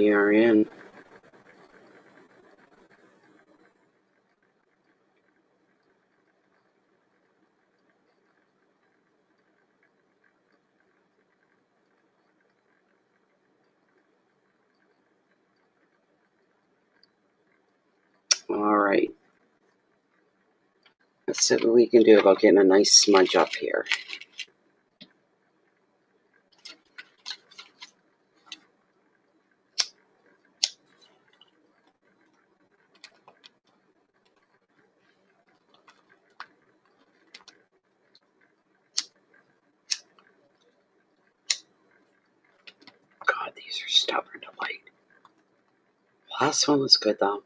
We are in. All right. Let's see what we can do about getting a nice smudge up here. God, these are stubborn to light. Last one was good, though.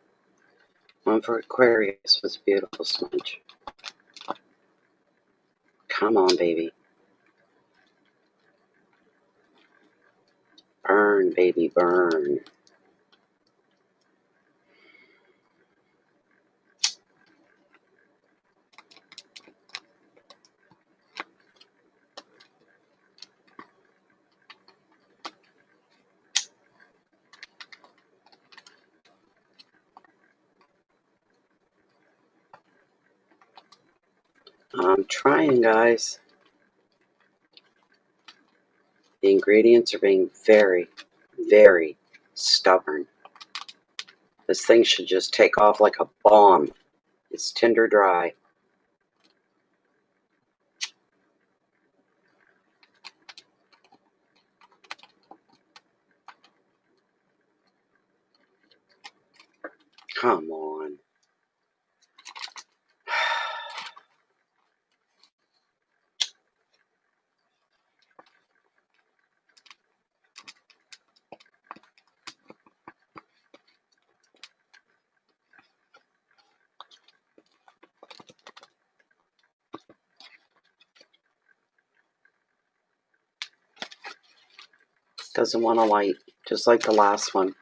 One for Aquarius was a beautiful smudge. Come on, baby. Burn, baby, burn. I'm trying, guys. The ingredients are being very, very stubborn. This thing should just take off like a bomb. It's tinder dry. Come on. Doesn't want to light, just like the last one.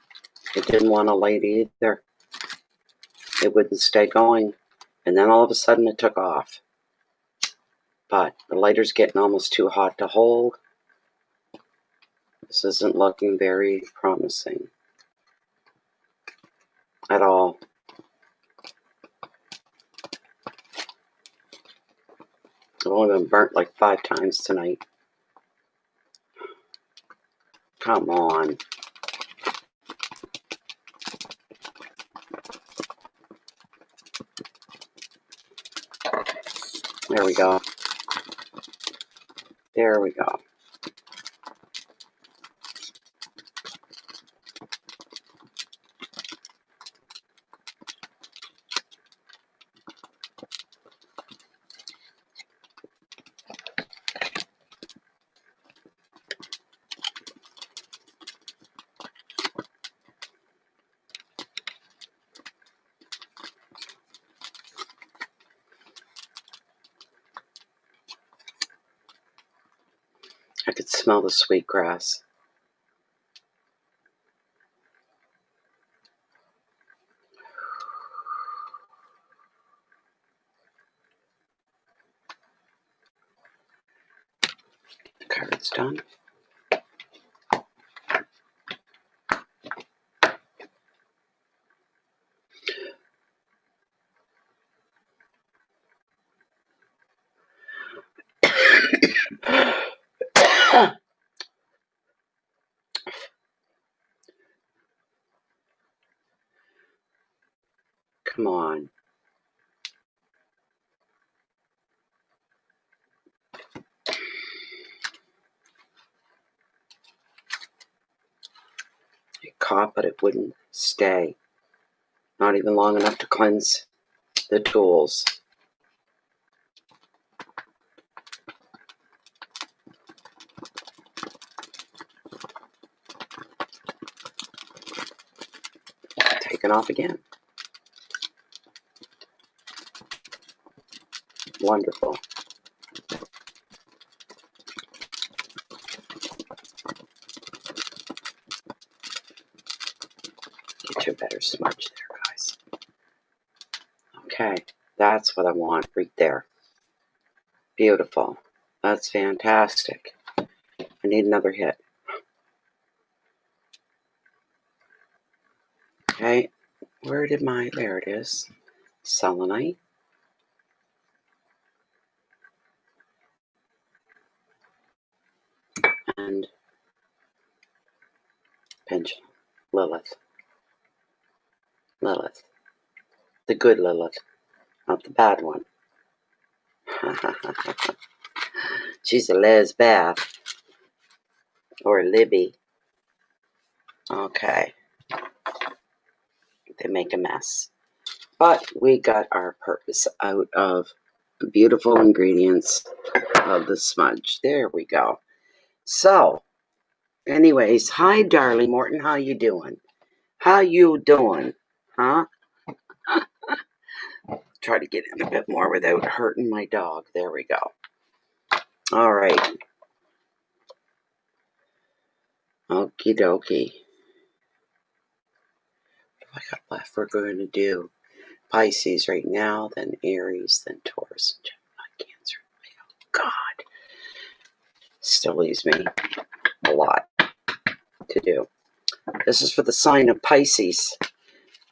It didn't want to light either. It wouldn't stay going, and then all of a sudden it took off. But the lighter's getting almost too hot to hold. This isn't looking very promising at all. I've only been burnt like 5 times tonight. Come on. There we go. There we go. I could smell the sweet grass. The card's done. Come on. It caught, but it wouldn't stay. Not even long enough to cleanse the tools. Taken off again. Wonderful. Get you a better smudge there, guys. Okay, that's what I want right there. Beautiful. That's fantastic. I need another hit. Okay, there it is. Selenite. And pendulum. Lilith. Lilith. The good Lilith, not the bad one. She's a lesbath. Or Libby. Okay. They make a mess. But we got our purpose out of the beautiful ingredients of the smudge. There we go. So, anyways, hi, darling Morton. How you doing? How you doing? Huh? Try to get in a bit more without hurting my dog. There we go. All right. Okie dokie. What I got left? We're going to do Pisces right now, then Aries, then Taurus, and Gemini, Cancer, Leo. God. Still leaves me a lot to do. This is for the sign of Pisces.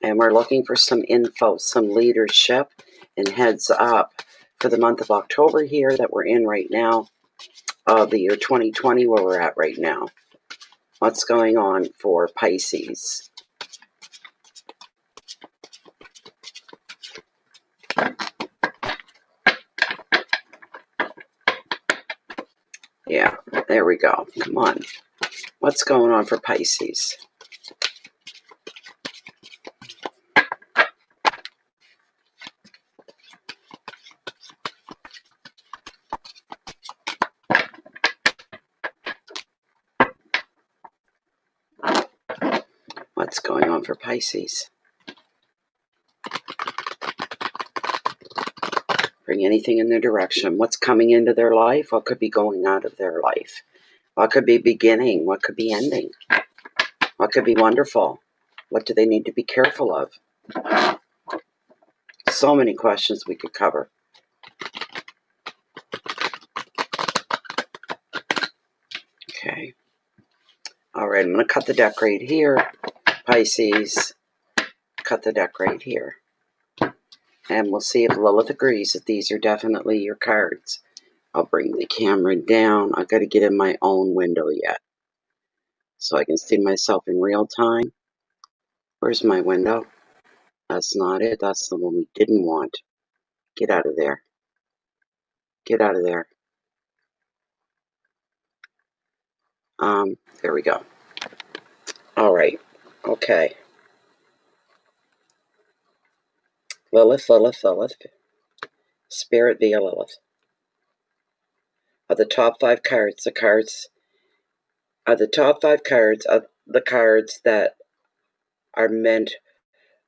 And we're looking for some info, some leadership, and heads up for the month of October here that we're in right now, of the year 2020, where we're at right now. What's going on for Pisces? Yeah, there we go. Come on. What's going on for Pisces? What's going on for Pisces? Bring anything in their direction. What's coming into their life? What could be going out of their life? What could be beginning? What could be ending? What could be wonderful? What do they need to be careful of? So many questions we could cover. Okay. All right, I'm going to cut the deck right here. Pisces, cut the deck right here. And we'll see if Lilith agrees that these are definitely your cards. I'll bring the camera down. I've got to get in my own window yet, so I can see myself in real time. Where's my window? That's not it. That's the one we didn't want. Get out of there. Get out of there. There we go. All right. Okay. Lilith, Lilith, Lilith. Spirit via Lilith. Of the top 5 cards, the cards that are meant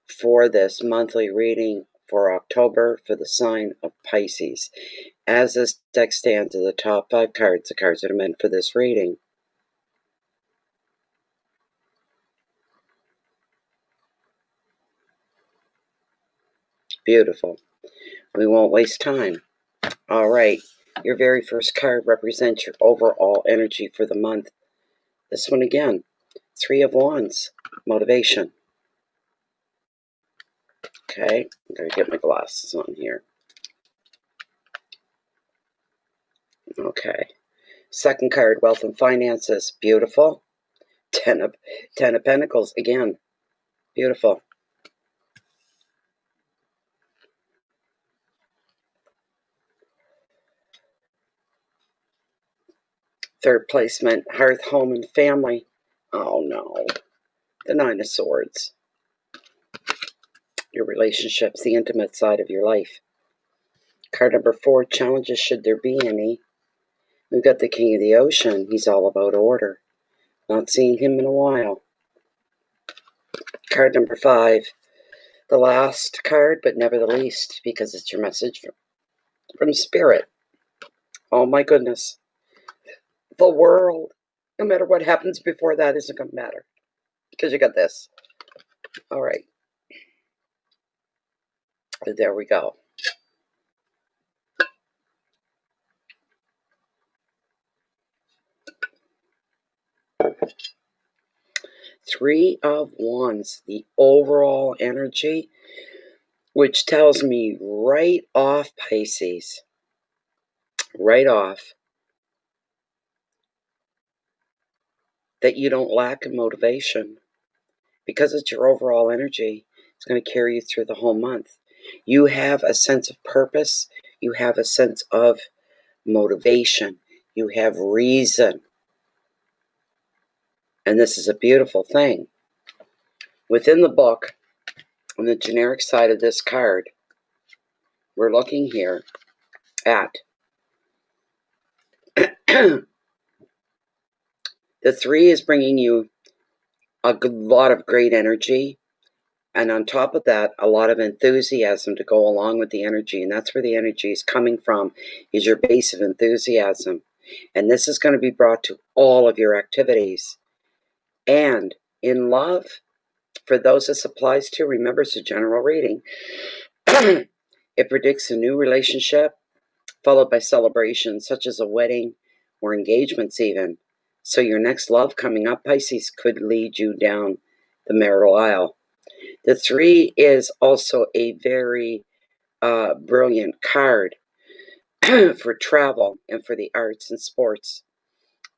for this monthly reading for October for the sign of Pisces. As this deck stands, of the top 5 cards, the cards that are meant for this reading. Beautiful. We won't waste time. All right. Your very first card represents your overall energy for the month. This one again. 3 of Wands. Motivation. Okay. I'm going to get my glasses on here. Okay. Second card, wealth and finances. Beautiful. Ten of Pentacles. Again. Beautiful. Third placement, hearth, home, and family. Oh no. The 9 of Swords. Your relationships, the intimate side of your life. Card number 4, challenges, should there be any. We've got the King of the Ocean. He's all about order. Not seeing him in a while. Card number 5, the last card, but never the least, because it's your message from Spirit. Oh my goodness. The world, no matter what happens before that, isn't going to matter. Because you got this. All right. There we go. Three of Wands, the overall energy, which tells me right off, Pisces, right off, that you don't lack in motivation. Because it's your overall energy, it's going to carry you through the whole month. You have a sense of purpose. You have a sense of motivation. You have reason. And this is a beautiful thing. Within the book, on the generic side of this card, we're looking here at the 3 is bringing you a lot of great energy. And on top of that, a lot of enthusiasm to go along with the energy. And that's where the energy is coming from, is your base of enthusiasm. And this is going to be brought to all of your activities. And in love, for those this applies to, remember it's a general reading. It predicts a new relationship, followed by celebrations such as a wedding or engagements even. So your next love coming up, Pisces, could lead you down the marital aisle. The 3 is also a very brilliant card for travel and for the arts and sports.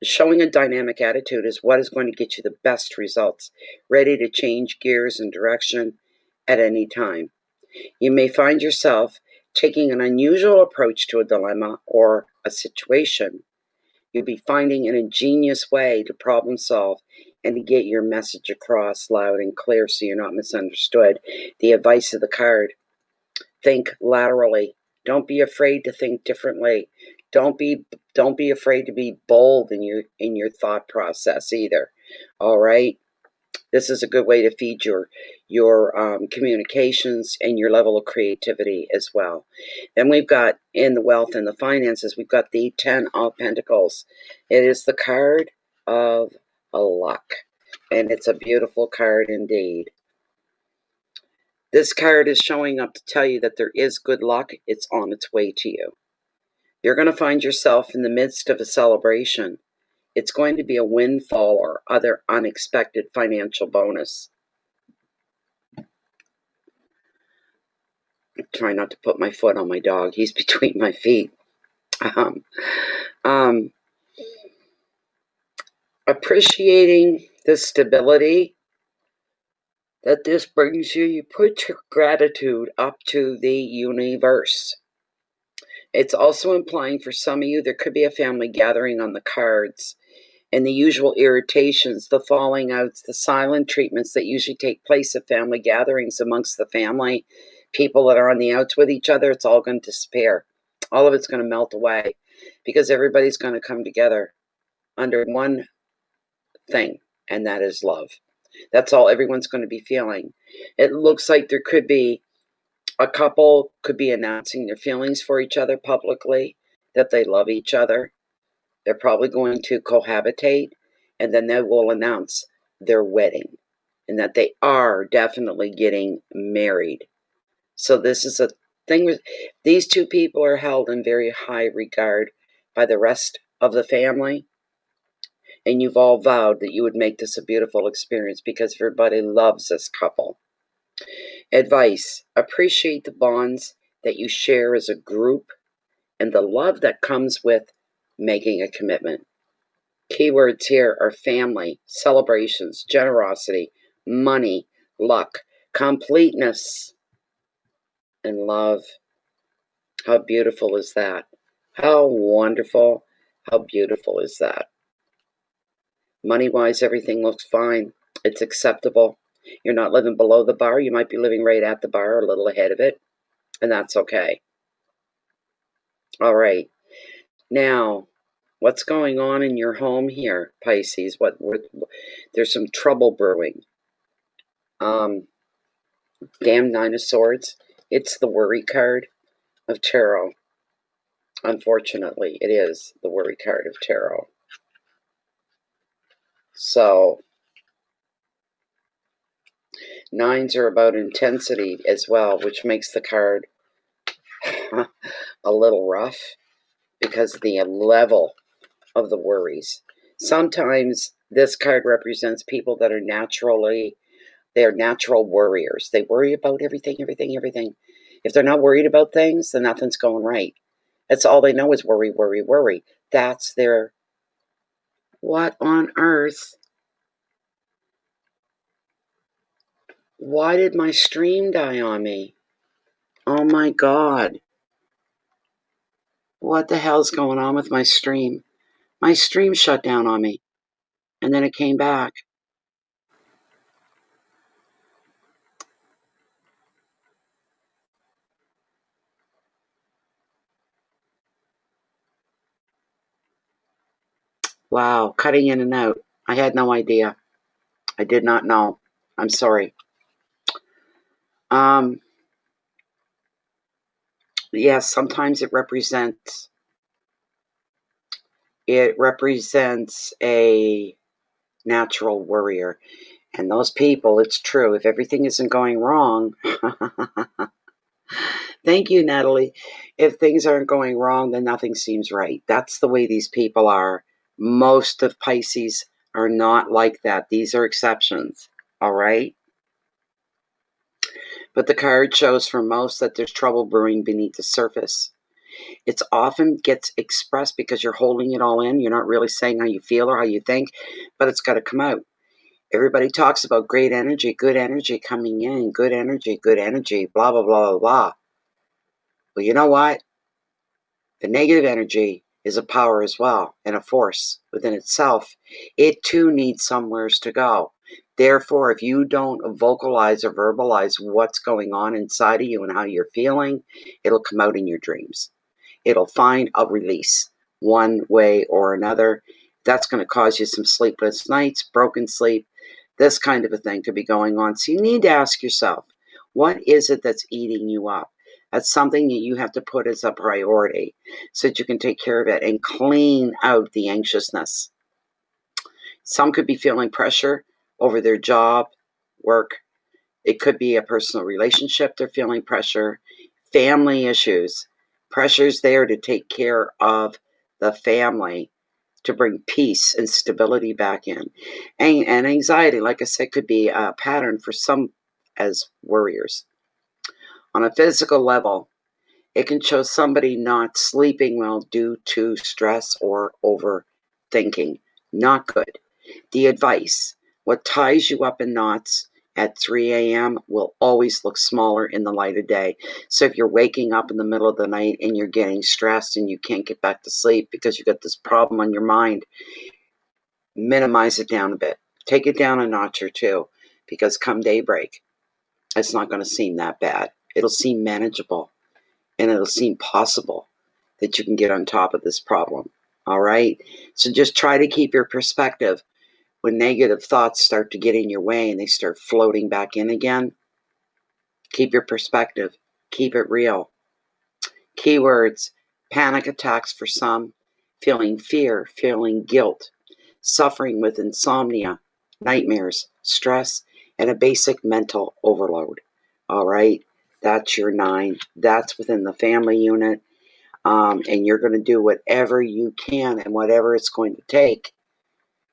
Showing a dynamic attitude is what is going to get you the best results, ready to change gears and direction at any time. You may find yourself taking an unusual approach to a dilemma or a situation. You'll be finding an ingenious way to problem solve and to get your message across loud and clear so you're not misunderstood. The advice of the card: think laterally. Don't be afraid to think differently. Don't be afraid to be bold in your thought process either. All right? This is a good way to feed your communications and your level of creativity as well. Then we've got, in the wealth and the finances, we've got the 10 of Pentacles. It is the card of luck, and it's a beautiful card indeed. This card is showing up to tell you that there is good luck. It's on its way to you. You're going to find yourself in the midst of a celebration. It's going to be a windfall or other unexpected financial bonus. Try not to put my foot on my dog. He's between my feet. Appreciating the stability that this brings you, you put your gratitude up to the universe. It's also implying for some of you there could be a family gathering on the cards, and the usual irritations, the falling outs, the silent treatments that usually take place at family gatherings amongst the family, people that are on the outs with each other, it's all going to disappear. All of it's going to melt away because everybody's going to come together under one thing, and that is love. That's all everyone's going to be feeling. It looks like there could be a couple could be announcing their feelings for each other publicly, that they love each other. They're probably going to cohabitate, and then they will announce their wedding and that they are definitely getting married. So this is a thing with these two people are held in very high regard by the rest of the family. And you've all vowed that you would make this a beautiful experience because everybody loves this couple. Advice: appreciate the bonds that you share as a group and the love that comes with making a commitment. Keywords here are family, celebrations, generosity, money, luck, completeness, and love. How beautiful is that? How wonderful, how beautiful is that? Money-wise, everything looks fine. It's acceptable. You're not living below the bar. You might be living right at the bar, a little ahead of it, and that's okay. All right. Now, what's going on in your home here, Pisces? There's some trouble brewing. Damn Nine of Swords. It's the worry card of tarot. Unfortunately, it is the worry card of tarot. So, nines are about intensity as well, which makes the card a little rough because of the level of the worries. Sometimes This card represents people that are they're natural worriers. They worry about everything, everything, everything. If they're not worried about things, then nothing's going right. That's all they know is worry, worry, worry. That's their... What on earth? Why did my stream die on me? Oh my God. What the hell's going on with my stream? My stream shut down on me. And then it came back. Wow, cutting in and out. I had no idea. I did not know. I'm sorry. Yes, sometimes it represents a natural worrier. And those people, it's true, if everything isn't going wrong, thank you, Natalie. If things aren't going wrong, then nothing seems right. That's the way these people are. Most of Pisces are not like that. These are exceptions, all right? But the card shows for most that there's trouble brewing beneath the surface. It often gets expressed because you're holding it all in. You're not really saying how you feel or how you think, but it's got to come out. Everybody talks about great energy, good energy coming in, good energy, blah, blah, blah, blah, blah. Well, you know what? The negative energy is a power as well and a force within itself. It too needs somewheres to go. Therefore, if you don't vocalize or verbalize what's going on inside of you and how you're feeling, it'll come out in your dreams. It'll find a release one way or another. That's going to cause you some sleepless nights, broken sleep. This kind of a thing could be going on. So you need to ask yourself, what is it that's eating you up? That's something that you have to put as a priority so that you can take care of it and clean out the anxiousness. Some could be feeling pressure over their job, work. It could be a personal relationship they're feeling pressure, family issues. Pressure's there to take care of the family, to bring peace and stability back in. And anxiety, like I said, could be a pattern for some as worriers. On a physical level, it can show somebody not sleeping well due to stress or overthinking. Not good. The advice: what ties you up in knots at 3 a.m. will always look smaller in the light of day. So if you're waking up in the middle of the night and you're getting stressed and you can't get back to sleep because you've got this problem on your mind, minimize it down a bit. Take it down a notch or two, because come daybreak, it's not going to seem that bad. It'll seem manageable, and it'll seem possible that you can get on top of this problem. All right? So just try to keep your perspective. When negative thoughts start to get in your way and they start floating back in again, keep your perspective. Keep it real. Keywords: panic attacks for some, feeling fear, feeling guilt, suffering with insomnia, nightmares, stress, and a basic mental overload. All right? That's your 9. That's within the family unit. And you're going to do whatever you can and whatever it's going to take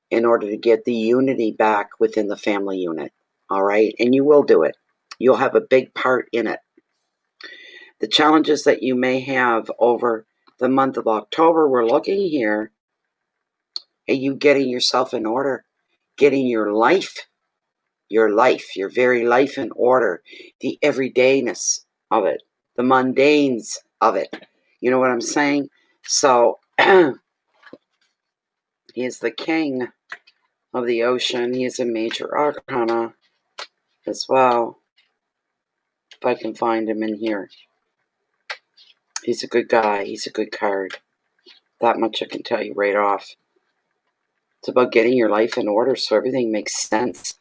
in order to get the unity back within the family unit. All right? And you will do it. You'll have a big part in it. The challenges that you may have over the month of October, we're looking here at you getting yourself in order, getting your very life in order, the everydayness of it, the mundanes of it. You know what I'm saying? So he is the king of the ocean. He is a major arcana as well. If I can find him in here. He's a good guy. He's a good card. That much I can tell you right off. It's about getting your life in order so everything makes sense.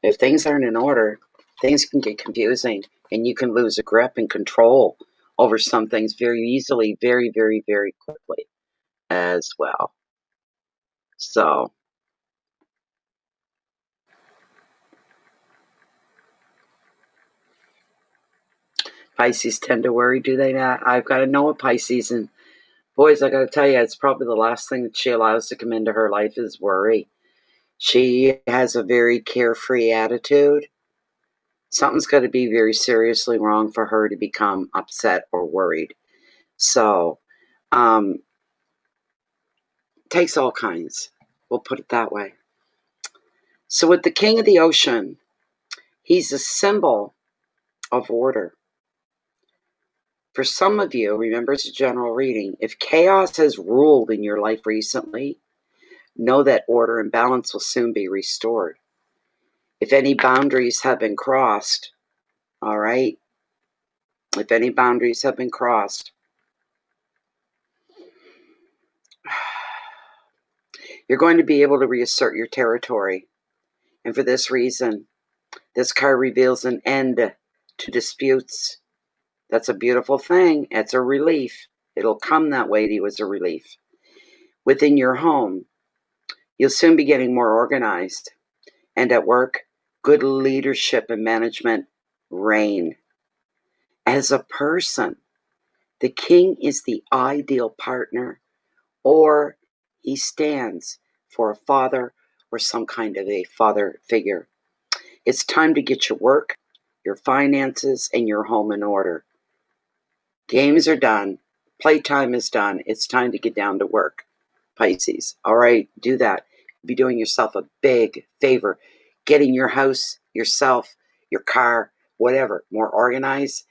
If things aren't in order, things can get confusing, and you can lose a grip and control over some things very easily, very, very, very quickly as well. So Pisces tend to worry, do they not? I've got to know a Pisces, and boys, I got to tell you, it's probably the last thing that she allows to come into her life is worry. She has a very carefree attitude. Something's got to be very seriously wrong for her to become upset or worried. So, takes all kinds. We'll put it that way. So with the King of the Ocean, he's a symbol of order. For some of you, remember it's a general reading, if chaos has ruled in your life recently, know that order and balance will soon be restored. If any boundaries have been crossed, all right, if any boundaries have been crossed, you're going to be able to reassert your territory. And for this reason, this card reveals an end to disputes. That's a beautiful thing. It's a relief. It'll come that way to you as a relief. Within your home, you'll soon be getting more organized. And at work, good leadership and management reign. As a person, the king is the ideal partner, or he stands for a father or some kind of a father figure. It's time to get your work, your finances, and your home in order. Games are done. Playtime is done. It's time to get down to work, Pisces. All right, do that. You'll be doing yourself a big favor. Getting your house, yourself, your car, whatever, more organized.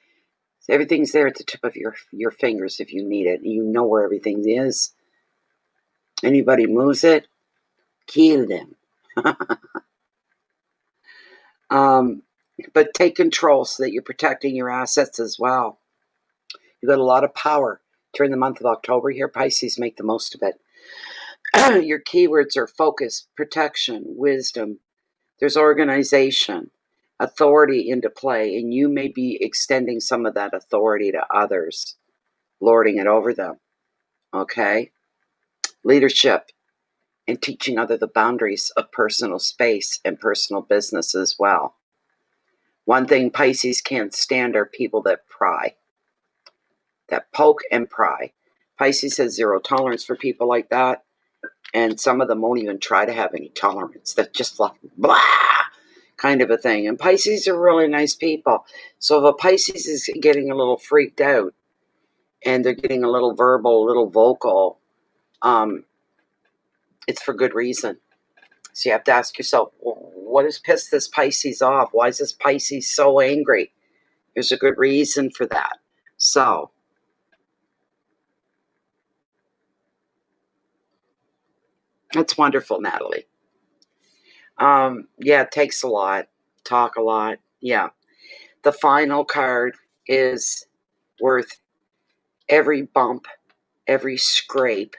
Everything's there at the tip of your fingers if you need it. You know where everything is. Anybody moves it, kill them. But take control so that you're protecting your assets as well. You've got a lot of power during the month of October here, Pisces. Make the most of it. Your keywords are focus, protection, wisdom. There's organization, authority into play, and you may be extending some of that authority to others, lording it over them. Okay? Leadership and teaching others the boundaries of personal space and personal business as well. One thing Pisces can't stand are people that pry, that poke and pry. Pisces has zero tolerance for people like that, and some of them won't even try to have any tolerance. That's just like blah kind of a thing. And Pisces are really nice people. So if a Pisces is getting a little freaked out and they're getting a little verbal, a little vocal, it's for good reason. So you have to ask yourself, well, what has pissed this Pisces off? Why is this Pisces so angry? There's a good reason for that. So, that's wonderful, Natalie. Yeah, it takes a lot. Talk a lot. Yeah. The final card is worth every bump, every scrape,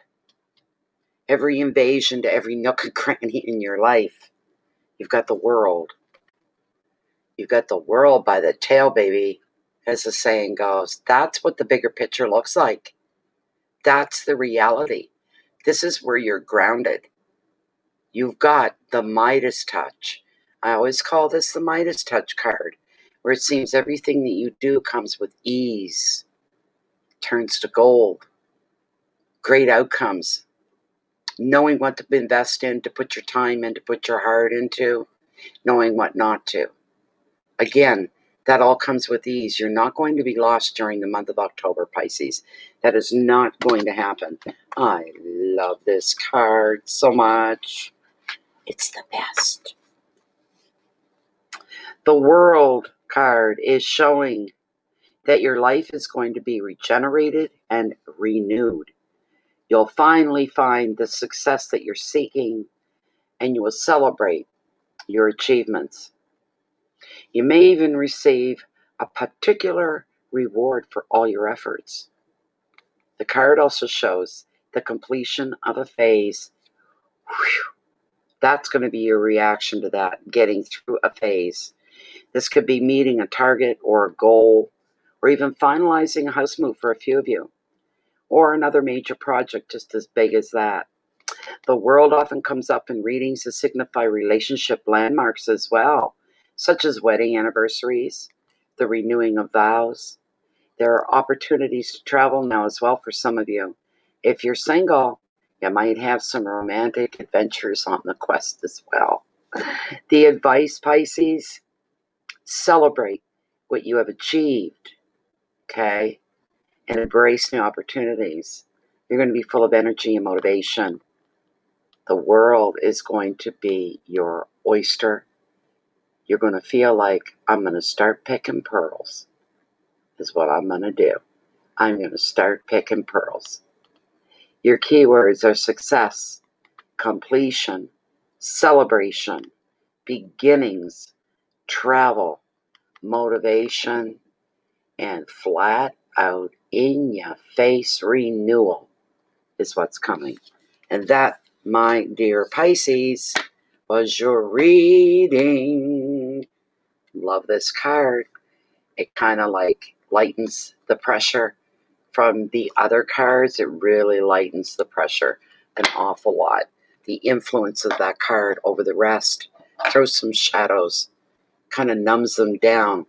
every invasion to every nook and cranny in your life. You've got the world. You've got the world by the tail, baby, as the saying goes. That's what the bigger picture looks like. That's the reality. This is where you're grounded. You've got the Midas touch. I always call this the Midas touch card, where it seems everything that you do comes with ease, turns to gold, great outcomes, knowing what to invest in, to put your time in, to put your heart into, knowing what not to. Again, that all comes with ease. You're not going to be lost during the month of October, Pisces. That is not going to happen. I love this card so much. It's the best. The World card is showing that your life is going to be regenerated and renewed. You'll finally find the success that you're seeking, and you will celebrate your achievements. You may even receive a particular reward for all your efforts. The card also shows the completion of a phase. Whew. That's going to be your reaction to that, getting through a phase. This could be meeting a target or a goal, or even finalizing a house move for a few of you, or another major project just as big as that. The world often comes up in readings to signify relationship landmarks as well, such as wedding anniversaries, the renewing of vows. There are opportunities to travel now as well for some of you. If you're single, You might have some romantic adventures on the quest as well. The advice, Pisces, celebrate what you have achieved, okay? And embrace new opportunities. You're going to be full of energy and motivation. The world is going to be your oyster. You're going to feel like, I'm going to start picking pearls, is what I'm going to do. I'm going to start picking pearls. Your keywords are success, completion, celebration, beginnings, travel, motivation, and flat out in your face renewal is what's coming. And that, my dear Pisces, was your reading. Love this card. It kind of like lightens the pressure from the other cards. It really lightens the pressure an awful lot. The influence of that card over the rest throws some shadows, kind of numbs them down,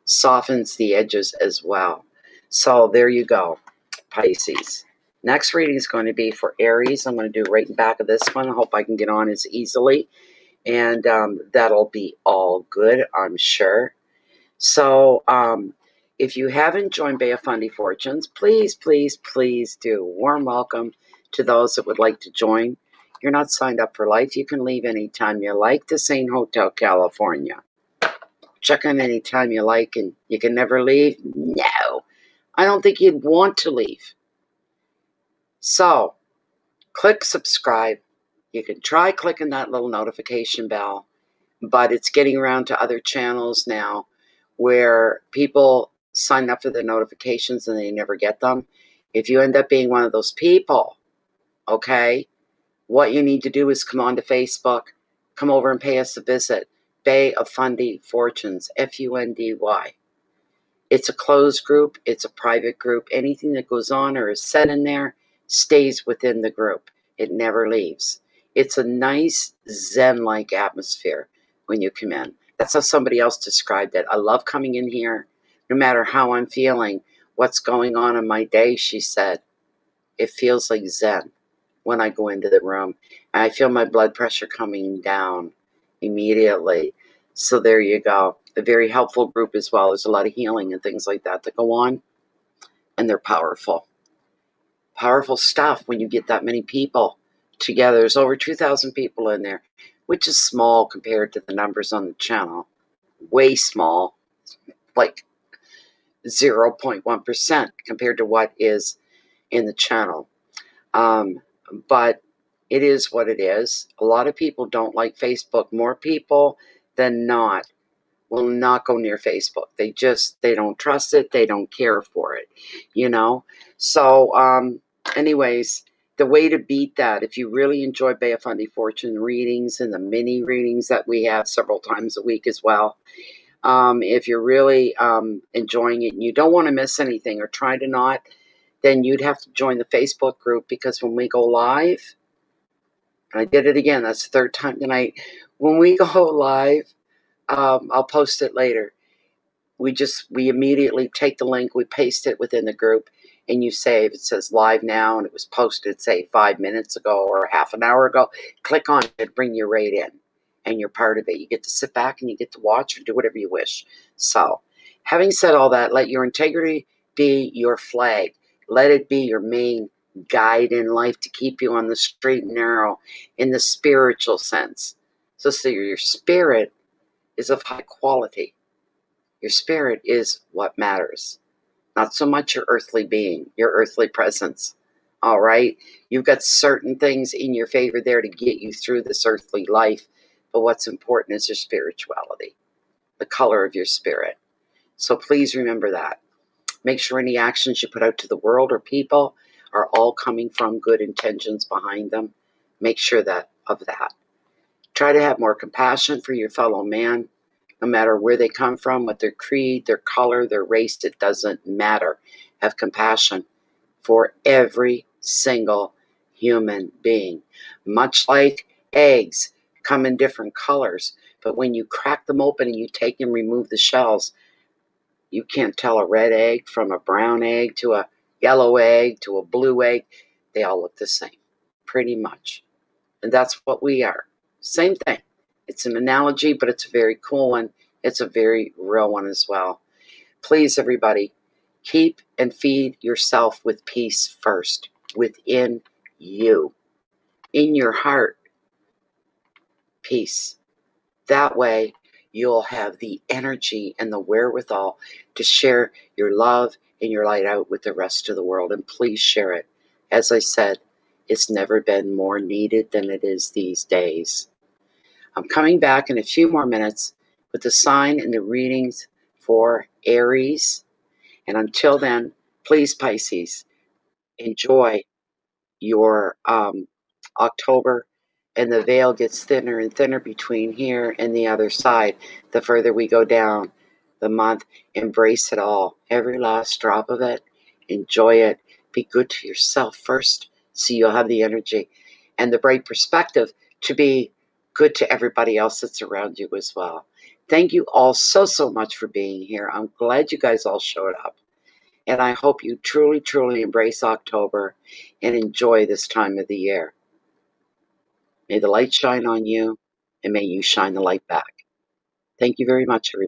softens the edges as well. So there you go, Pisces. Next reading is going to be for Aries. I'm going to do right in back of this one. I hope I can get on as easily. And that'll be all good, I'm sure. So if you haven't joined Bay of Fundy Fortunes, please, please, please do. Warm welcome to those that would like to join. You're not signed up for life. You can leave anytime you like to St. Hotel, California. Check in anytime you like, and you can never leave? No. I don't think you'd want to leave. So, click subscribe. You can try clicking that little notification bell, but it's getting around to other channels now where people sign up for the notifications and they never get them. If you end up being one of those people, okay, what you need to do is come on to Facebook, come over and pay us a visit. Bay of Fundy Fortunes, Fundy. It's a closed group. It's a private group. Anything that goes on or is said in there stays within the group. It never leaves. It's a nice Zen-like atmosphere when you come in. That's how somebody else described it. I love coming in here, no matter how I'm feeling, what's going on in my day, she said. It feels like Zen when I go into the room. And I feel my blood pressure coming down immediately. So there you go. A very helpful group as well. There's a lot of healing and things like that go on. And they're powerful. Powerful stuff when you get that many people together. There's over 2,000 people in there, which is small compared to the numbers on the channel. Way small. Like 0.1% compared to what is in the channel. But it is what it is. A lot of people don't like Facebook. More people than not will not go near Facebook. They don't trust it. They don't care for it, you know? So, anyways, the way to beat that, if you really enjoy Bay of Fundy Fortune readings and the mini readings that we have several times a week as well, if you're really enjoying it and you don't want to miss anything or try to not, then you'd have to join the Facebook group, because when we go live, I did it again, that's the third time tonight. When we go live, I'll post it later. We immediately take the link, we paste it within the group, and you save. It says live now, and it was posted, say, 5 minutes ago or half an hour ago. Click on it, bring you right in, and you're part of it. You get to sit back and you get to watch or do whatever you wish. So, having said all that, let your integrity be your flag. Let it be your main guide in life to keep you on the straight and narrow in the spiritual sense. So your spirit is of high quality. Your spirit is what matters. Not so much your earthly being, your earthly presence. All right? You've got certain things in your favor there to get you through this earthly life. But what's important is your spirituality, the color of your spirit. So please remember that. Make sure any actions you put out to the world or people are all coming from good intentions behind them. Make sure of that. Try to have more compassion for your fellow man, no matter where they come from, what their creed, their color, their race, it doesn't matter. Have compassion for every single human being. Much like eggs come in different colors, but when you crack them open and you take and remove the shells, you can't tell a red egg from a brown egg to a yellow egg to a blue egg. They all look the same. pretty much. And that's what we are. Same thing. It's an analogy, but it's a very cool one. It's a very real one as well. Please, everybody, keep and feed yourself with peace first within you, in your heart. Peace. That way, you'll have the energy and the wherewithal to share your love and your light out with the rest of the world. And please share it. As I said, it's never been more needed than it is these days. I'm coming back in a few more minutes with the sign and the readings for Aries. And until then, please, Pisces, enjoy your October, and the veil gets thinner and thinner between here and the other side. The further we go down the month, embrace it all, every last drop of it. Enjoy it. Be good to yourself first, so you'll have the energy and the bright perspective to be good to everybody else that's around you as well. Thank you all so much for being here. I'm glad you guys all showed up. And I hope you truly, truly embrace October and enjoy this time of the year. May the light shine on you, and may you shine the light back. Thank you very much, everybody.